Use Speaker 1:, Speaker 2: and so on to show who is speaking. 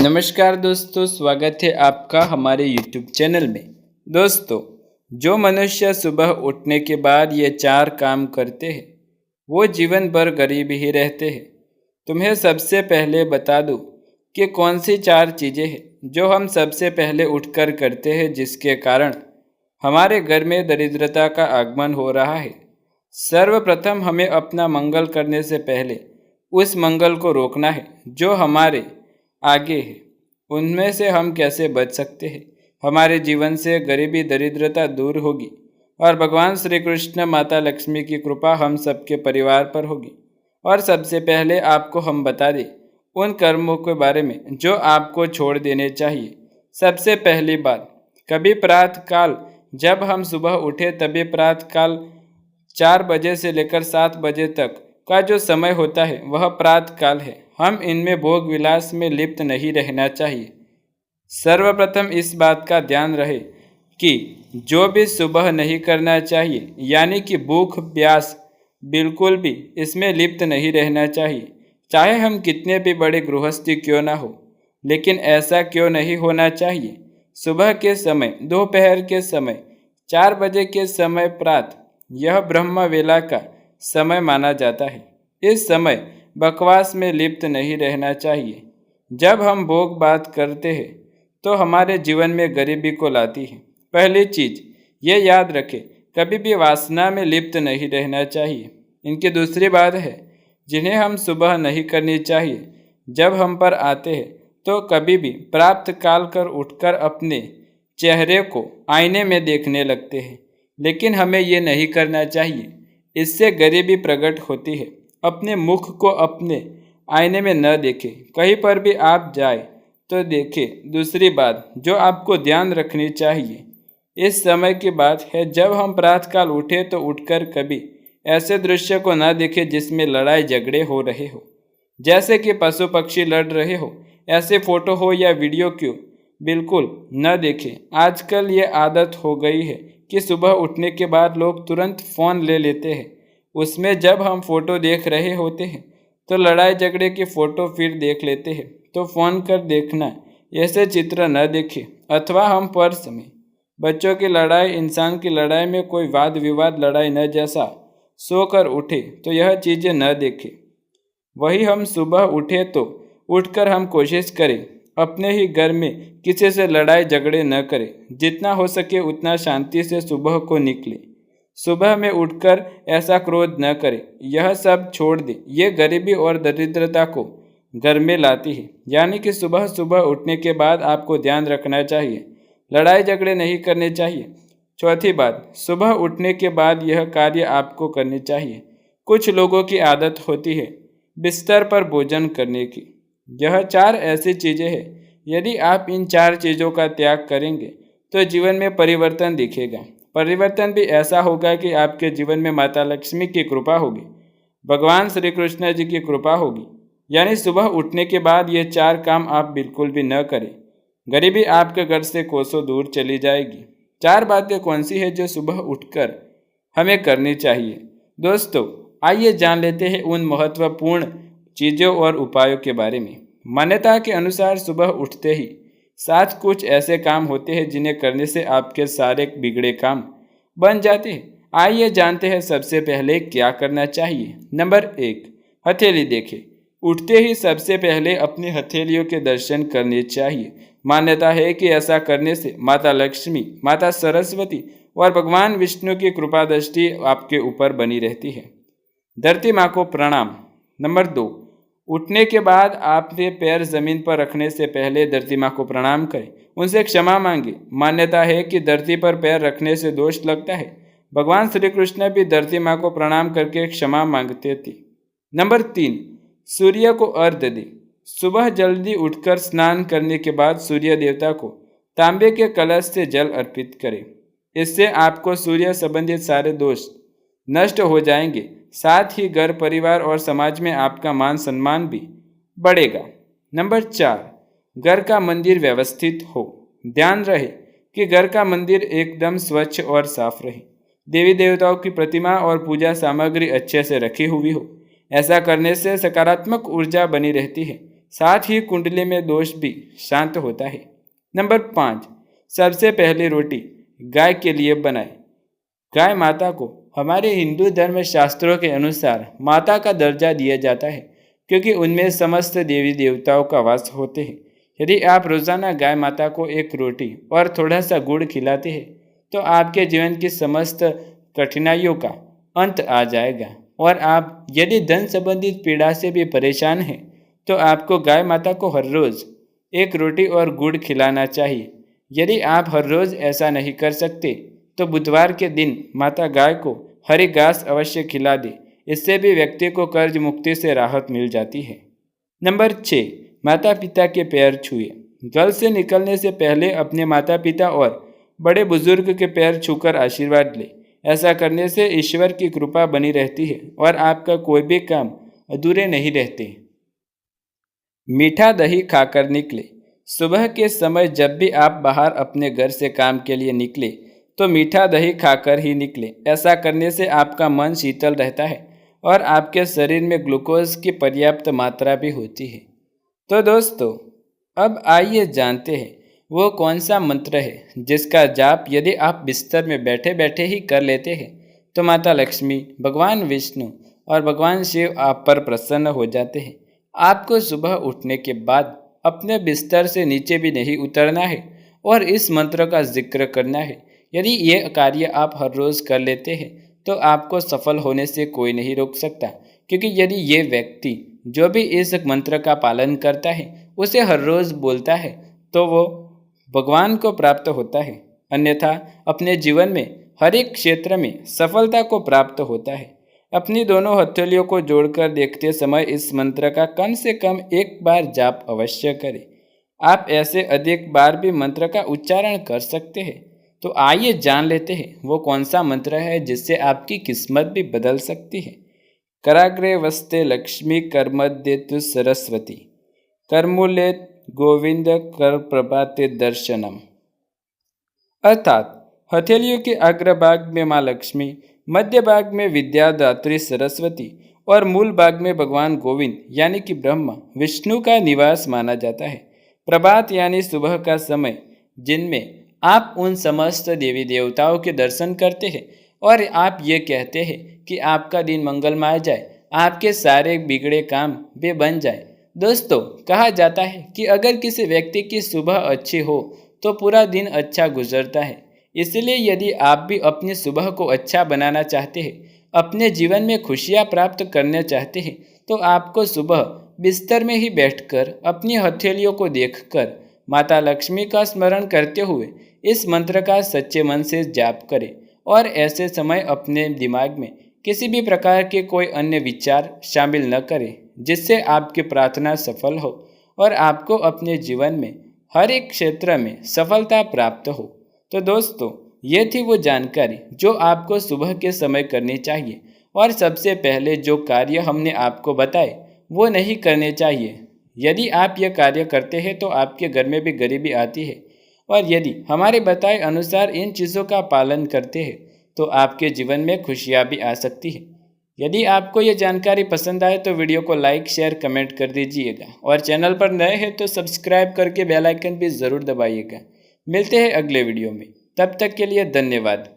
Speaker 1: नमस्कार दोस्तों, स्वागत है आपका हमारे YouTube चैनल में। दोस्तों, जो मनुष्य सुबह उठने के बाद ये 4 काम करते हैं वो जीवन भर गरीब ही रहते हैं। तुम्हें सबसे पहले बता दूं कि कौन सी 4 चीज़ें हैं जो हम सबसे पहले उठकर करते हैं जिसके कारण हमारे घर में दरिद्रता का आगमन हो रहा है। सर्वप्रथम हमें अपना मंगल करने से पहले उस मंगल को रोकना है जो हमारे आगे है। उनमें से हम कैसे बच सकते हैं? हमारे जीवन से गरीबी दरिद्रता दूर होगी और भगवान श्री कृष्ण माता लक्ष्मी की कृपा हम सबके परिवार पर होगी। और सबसे पहले आपको हम बता दें उन कर्मों के बारे में जो आपको छोड़ देने चाहिए। सबसे पहली बात, कभी प्रातः काल जब हम सुबह उठे तभी प्रातः काल 4 बजे से लेकर 7 बजे तक का जो समय होता है वह प्रातः काल है। हम इनमें भोग विलास में लिप्त नहीं रहना चाहिए। सर्वप्रथम इस बात का ध्यान रहे कि जो भी सुबह नहीं करना चाहिए, यानी कि भूख प्यास, बिल्कुल भी इसमें लिप्त नहीं रहना चाहिए। चाहे हम कितने भी बड़े गृहस्थी क्यों ना हो, लेकिन ऐसा क्यों नहीं होना चाहिए। सुबह के समय, दोपहर के समय, 4 बजे के समय प्रातः, यह ब्रह्म वेला का समय माना जाता है। इस समय बकवास में लिप्त नहीं रहना चाहिए। जब हम भोग बात करते हैं तो हमारे जीवन में गरीबी को लाती है। पहली चीज ये याद रखें, कभी भी वासना में लिप्त नहीं रहना चाहिए। इनकी दूसरी बात है जिन्हें हम सुबह नहीं करनी चाहिए। जब हम पर आते हैं तो कभी भी प्राप्त काल कर उठकर अपने चेहरे को आईने में देखने लगते हैं, लेकिन हमें ये नहीं करना चाहिए। इससे गरीबी प्रकट होती है। अपने मुख को अपने आईने में न देखें। कहीं पर भी आप जाए तो देखें। दूसरी बात जो आपको ध्यान रखनी चाहिए, इस समय की बात है जब हम प्रातःकाल उठे तो उठकर कभी ऐसे दृश्य को न देखें जिसमें लड़ाई झगड़े हो रहे हो, जैसे कि पशु पक्षी लड़ रहे हो। ऐसे फोटो हो या वीडियो क्यों बिल्कुल न देखें। आजकल ये आदत हो गई है कि सुबह उठने के बाद लोग तुरंत फ़ोन ले लेते हैं। उसमें जब हम फोटो देख रहे होते हैं तो लड़ाई झगड़े की फ़ोटो फिर देख लेते हैं। तो फ़ोन कर देखना, ऐसे चित्र न देखें। अथवा हम पर्स में बच्चों की लड़ाई, इंसान की लड़ाई में कोई वाद विवाद लड़ाई न जैसा सोकर उठे तो यह चीज़ें न देखें। वही हम सुबह उठे तो उठकर हम कोशिश करें अपने ही घर में किसी से लड़ाई झगड़े न करें। जितना हो सके उतना शांति से सुबह को निकले। सुबह में उठकर ऐसा क्रोध न करें। यह सब छोड़ दे। ये गरीबी और दरिद्रता को घर में लाती है। यानी कि सुबह सुबह उठने के बाद आपको ध्यान रखना चाहिए, लड़ाई झगड़े नहीं करने चाहिए। चौथी बात, सुबह उठने के बाद यह कार्य आपको करनी चाहिए। कुछ लोगों की आदत होती है बिस्तर पर भोजन करने की। यह 4 ऐसी चीज़ें हैं, यदि आप इन 4 चीज़ों का त्याग करेंगे तो जीवन में परिवर्तन दिखेगा। परिवर्तन भी ऐसा होगा कि आपके जीवन में माता लक्ष्मी की कृपा होगी, भगवान श्री कृष्ण जी की कृपा होगी। यानी सुबह उठने के बाद ये 4 काम आप बिल्कुल भी न करें, गरीबी आपके घर से कोसों दूर चली जाएगी। 4 बातें कौन सी है जो सुबह उठकर हमें करनी चाहिए? दोस्तों, आइए जान लेते हैं उन महत्वपूर्ण चीज़ों और उपायों के बारे में। मान्यता के अनुसार सुबह उठते ही 7 कुछ ऐसे काम होते हैं जिन्हें करने से आपके सारे बिगड़े काम बन जाते हैं। आइए जानते हैं सबसे पहले क्या करना चाहिए। नंबर 1, हथेली देखें। उठते ही सबसे पहले अपनी हथेलियों के दर्शन करने चाहिए। मान्यता है कि ऐसा करने से माता लक्ष्मी, माता सरस्वती और भगवान विष्णु की कृपा दृष्टि आपके ऊपर बनी रहती है। धरती माँ को प्रणाम। नंबर 2, उठने के बाद आपने पैर जमीन पर रखने से पहले धरती माँ को प्रणाम करें, उनसे क्षमा मांगे। मान्यता है कि धरती पर पैर रखने से दोष लगता है। भगवान श्री कृष्ण भी धरती माँ को प्रणाम करके क्षमा मांगते थे। नंबर 3, सूर्य को अर्घ्य दें। सुबह जल्दी उठकर स्नान करने के बाद सूर्य देवता को तांबे के कलश से जल अर्पित करें। इससे आपको सूर्य संबंधित सारे दोष नष्ट हो जाएंगे। साथ ही घर परिवार और समाज में आपका मान सम्मान भी बढ़ेगा। नंबर 4, घर का मंदिर व्यवस्थित हो। ध्यान रहे कि घर का मंदिर एकदम स्वच्छ और साफ रहे, देवी देवताओं की प्रतिमा और पूजा सामग्री अच्छे से रखी हुई हो। ऐसा करने से सकारात्मक ऊर्जा बनी रहती है, साथ ही कुंडली में दोष भी शांत होता है। नंबर 5, सबसे पहली रोटी गाय के लिए बनाएं। गाय माता को हमारे हिंदू धर्म शास्त्रों के अनुसार माता का दर्जा दिया जाता है, क्योंकि उनमें समस्त देवी देवताओं का वास होते हैं। यदि आप रोजाना गाय माता को एक रोटी और थोड़ा सा गुड़ खिलाते हैं तो आपके जीवन की समस्त कठिनाइयों का अंत आ जाएगा। और आप यदि धन संबंधित पीड़ा से भी परेशान हैं तो आपको गाय माता को हर रोज एक रोटी और गुड़ खिलाना चाहिए। यदि आप हर रोज ऐसा नहीं कर सकते तो बुधवार के दिन माता गाय को हरी घास अवश्य खिला दे। इससे भी व्यक्ति को कर्ज मुक्ति से राहत मिल जाती है। नंबर 6, माता पिता के पैर छुए। घर से निकलने से पहले अपने माता पिता और बड़े बुजुर्ग के पैर छूकर आशीर्वाद ले। ऐसा करने से ईश्वर की कृपा बनी रहती है और आपका कोई भी काम अधूरे नहीं रहते। मीठा दही खाकर निकले। सुबह के समय जब भी आप बाहर अपने घर से काम के लिए निकले तो मीठा दही खाकर ही निकले। ऐसा करने से आपका मन शीतल रहता है और आपके शरीर में ग्लूकोज की पर्याप्त मात्रा भी होती है। तो दोस्तों, अब आइए जानते हैं वो कौन सा मंत्र है जिसका जाप यदि आप बिस्तर में बैठे बैठे ही कर लेते हैं तो माता लक्ष्मी, भगवान विष्णु और भगवान शिव आप पर प्रसन्न हो जाते हैं। आपको सुबह उठने के बाद अपने बिस्तर से नीचे भी नहीं उतरना है और इस मंत्र का जिक्र करना है। यदि ये कार्य आप हर रोज़ कर लेते हैं तो आपको सफल होने से कोई नहीं रोक सकता, क्योंकि यदि ये व्यक्ति जो भी इस मंत्र का पालन करता है उसे हर रोज़ बोलता है तो वो भगवान को प्राप्त होता है। अन्यथा अपने जीवन में हर एक क्षेत्र में सफलता को प्राप्त होता है। अपनी दोनों हथेलियों को जोड़कर देखते समय इस मंत्र का कम से कम एक बार जाप अवश्य करें। आप ऐसे अधिक बार भी मंत्र का उच्चारण कर सकते हैं। तो आइए जान लेते हैं वो कौन सा मंत्र है जिससे आपकी किस्मत भी बदल सकती है। कराग्रे वस्ते लक्ष्मी कर्मद्येतु सरस्वती कर्मूले गोविंद कर प्रभाते दर्शनम। अर्थात हथेलियों के अग्रभाग में माँ लक्ष्मी, मध्य भाग में विद्यादात्री सरस्वती और मूल भाग में भगवान गोविंद यानी कि ब्रह्मा विष्णु का निवास माना जाता है। प्रभात यानी सुबह का समय, जिनमें आप उन समस्त देवी देवताओं के दर्शन करते हैं और आप ये कहते हैं कि आपका दिन मंगलमय जाए, आपके सारे बिगड़े काम भी बन जाए। दोस्तों, कहा जाता है कि अगर किसी व्यक्ति की सुबह अच्छी हो तो पूरा दिन अच्छा गुजरता है। इसलिए यदि आप भी अपनी सुबह को अच्छा बनाना चाहते हैं, अपने जीवन में खुशियाँ प्राप्त करना चाहते हैं, तो आपको सुबह बिस्तर में ही बैठकर अपनी हथेलियों को देखकर माता लक्ष्मी का स्मरण करते हुए इस मंत्र का सच्चे मन से जाप करें। और ऐसे समय अपने दिमाग में किसी भी प्रकार के कोई अन्य विचार शामिल न करें जिससे आपकी प्रार्थना सफल हो और आपको अपने जीवन में हर एक क्षेत्र में सफलता प्राप्त हो। तो दोस्तों, ये थी वो जानकारी जो आपको सुबह के समय करनी चाहिए। और सबसे पहले जो कार्य हमने आपको बताए वो नहीं करने चाहिए। यदि आप ये कार्य करते हैं तो आपके घर में भी गरीबी आती है, और यदि हमारे बताए अनुसार इन चीज़ों का पालन करते हैं तो आपके जीवन में खुशियाँ भी आ सकती है। यदि आपको ये जानकारी पसंद आए तो वीडियो को लाइक, शेयर, कमेंट कर दीजिएगा और चैनल पर नए हैं तो सब्सक्राइब करके बेल आइकन भी ज़रूर दबाइएगा। मिलते हैं अगले वीडियो में, तब तक के लिए धन्यवाद।